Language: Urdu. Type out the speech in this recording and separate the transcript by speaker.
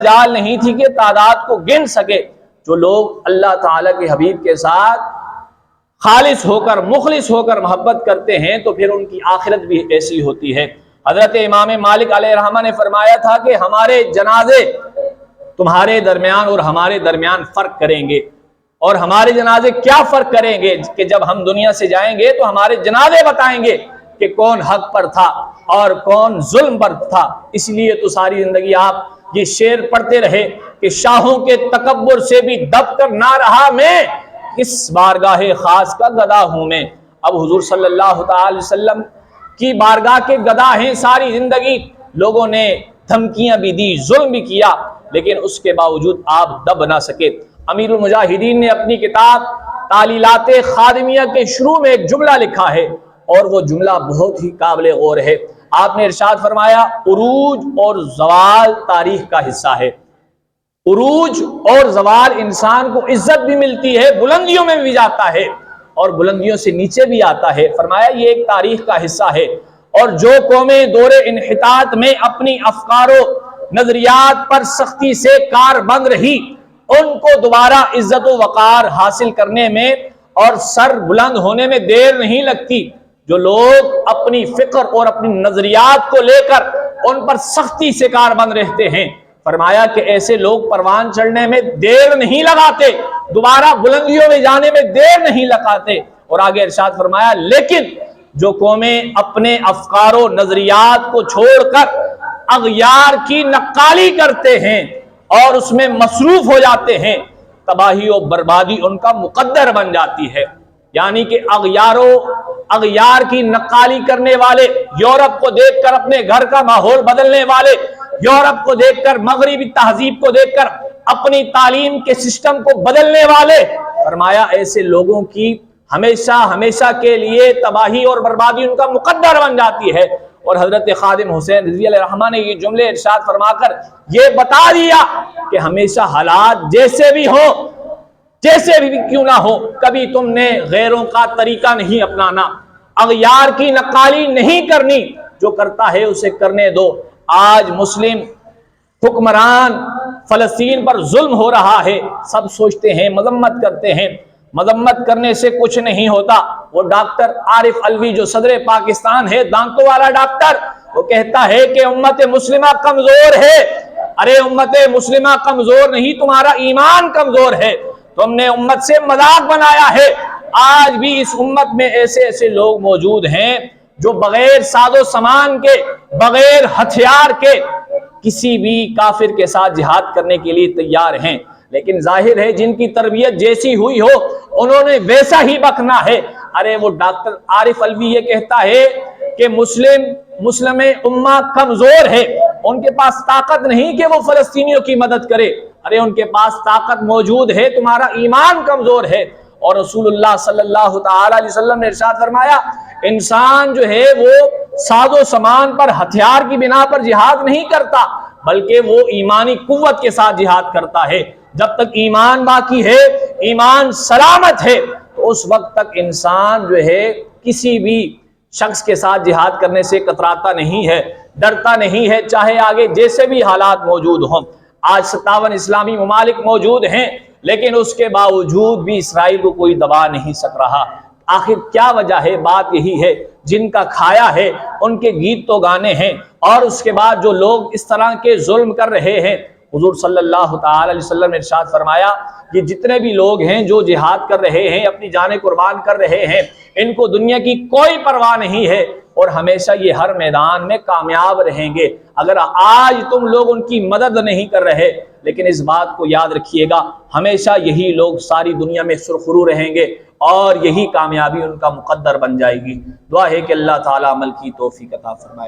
Speaker 1: مجال نہیں تھی کہ تعداد کو گن سکے۔ جو لوگ اللہ تعالیٰ کے حبیب کے ساتھ خالص ہو کر مخلص ہو کر محبت کرتے ہیں تو پھر ان کی آخرت بھی ایسی ہوتی ہے۔ حضرت امام مالک علیہ الرحمہ نے فرمایا تھا کہ ہمارے جنازے تمہارے درمیان اور ہمارے درمیان فرق کریں گے، اور ہمارے جنازے کیا فرق کریں گے کہ جب ہم دنیا سے جائیں گے تو ہمارے جنازے بتائیں گے کہ کون حق پر تھا اور کون ظلم پر تھا۔ اس لیے تو ساری زندگی آپ یہ شعر پڑھتے رہے کہ شاہوں کے تکبر سے بھی دب کر نہ رہا میں، کس بارگاہ خاص کا گدا ہوں میں۔ اب حضور صلی اللہ تعالی وسلم کی بارگاہ کے گدا ہیں، ساری زندگی لوگوں نے دھمکیاں بھی دی، ظلم بھی کیا، لیکن اس کے باوجود آپ دب نہ سکے۔ امیر المجاہدین نے اپنی کتاب تعلیلات خادمیہ کے شروع میں ایک جملہ لکھا ہے، اور وہ جملہ بہت ہی قابل غور ہے۔ آپ نے ارشاد فرمایا عروج اور زوال تاریخ کا حصہ ہے۔ عروج اور زوال انسان کو عزت بھی ملتی ہے، بلندیوں میں بھی جاتا ہے اور بلندیوں سے نیچے بھی آتا ہے۔ فرمایا یہ ایک تاریخ کا حصہ ہے، اور جو قومیں دور انحطاط میں اپنی افکار و نظریات پر سختی سے کار بند رہی، ان کو دوبارہ عزت و وقار حاصل کرنے میں اور سر بلند ہونے میں دیر نہیں لگتی۔ جو لوگ اپنی فکر اور اپنی نظریات کو لے کر ان پر سختی سے کار بند رہتے ہیں، فرمایا کہ ایسے لوگ پروان چڑھنے میں دیر نہیں لگاتے، دوبارہ بلندیوں میں جانے میں دیر نہیں لگاتے۔ اور آگے ارشاد فرمایا لیکن جو قومیں اپنے افکار و نظریات کو چھوڑ کر اغیار کی نقالی کرتے ہیں اور اس میں مصروف ہو جاتے ہیں، تباہی و بربادی ان کا مقدر بن جاتی ہے۔ یعنی کہ اغیار کی نقالی کرنے والے، یورپ کو دیکھ کر اپنے گھر کا ماحول بدلنے والے، یورپ کو دیکھ کر مغربی تہذیب کو دیکھ کر اپنی تعلیم کے سسٹم کو بدلنے والے، فرمایا ایسے لوگوں کی ہمیشہ کے لیے تباہی اور بربادی ان کا مقدر بن جاتی ہے۔ اور حضرت خادم حسین رضی اللہ عنہ نے یہ جملے ارشاد فرما کر یہ بتا دیا کہ ہمیشہ حالات جیسے بھی ہو، جیسے بھی کیوں نہ ہو، کبھی تم نے غیروں کا طریقہ نہیں اپنانا، اغیار کی نقالی نہیں کرنی، جو کرتا ہے اسے کرنے دو۔ آج مسلم حکمران فلسطین پر ظلم ہو رہا ہے، سب سوچتے ہیں، مذمت کرتے ہیں، مذمت کرنے سے کچھ نہیں ہوتا۔ وہ ڈاکٹر عارف علوی جو صدر پاکستان ہے، دانتوں والا ڈاکٹر، وہ کہتا ہے کہ امت مسلمہ کمزور ہے۔ ارے امت مسلمہ کمزور نہیں، تمہارا ایمان کمزور ہے، تم نے امت سے مذاق بنایا ہے۔ آج بھی اس امت میں ایسے لوگ موجود ہیں جو بغیر ساز و سامان کے، بغیر ہتھیار کے کسی بھی کافر کے ساتھ جہاد کرنے کے لیے تیار ہیں، لیکن ظاہر ہے جن کی تربیت جیسی ہوئی ہو انہوں نے ویسا ہی بکنا ہے۔ ارے وہ ڈاکٹر عارف علوی یہ کہتا ہے کہ مسلم امہ کمزور ہے، ان کے پاس طاقت نہیں کہ وہ فلسطینیوں کی مدد کرے۔ ارے ان کے پاس طاقت موجود ہے، تمہارا ایمان کمزور ہے۔ اور رسول اللہ صلی اللہ تعالی علیہ وسلم نے ارشاد فرمایا انسان جو ہے وہ ساز و سامان پر، ہتھیار کی بنا پر جہاد نہیں کرتا، بلکہ وہ ایمانی قوت کے ساتھ جہاد کرتا ہے۔ جب تک ایمان باقی ہے، ایمان سلامت ہے، تو اس وقت تک انسان جو ہے کسی بھی شخص کے ساتھ جہاد کرنے سے کتراتا نہیں ہے، ڈرتا نہیں ہے، چاہے آگے جیسے بھی حالات موجود ہوں۔ آج 57 اسلامی ممالک موجود ہیں، لیکن اس کے باوجود بھی اسرائیل کو کوئی دبا نہیں سک رہا۔ آخر کیا وجہ ہے؟ بات یہی ہے جن کا کھایا ہے ان کے گیت تو گانے ہیں، اور اس کے بعد جو لوگ اس طرح کے ظلم کر رہے ہیں، حضور صلی اللہ تعالی علیہ وسلم نے ارشاد فرمایا کہ جتنے بھی لوگ ہیں جو جہاد کر رہے ہیں، اپنی جانیں قربان کر رہے ہیں، ان کو دنیا کی کوئی پرواہ نہیں ہے، اور ہمیشہ یہ ہر میدان میں کامیاب رہیں گے۔ اگر آج تم لوگ ان کی مدد نہیں کر رہے، لیکن اس بات کو یاد رکھیے گا ہمیشہ یہی لوگ ساری دنیا میں سرخرو رہیں گے، اور یہی کامیابی ان کا مقدر بن جائے گی۔ دعا ہے کہ اللہ تعالیٰ عمل کی توفیق عطا فرمائے۔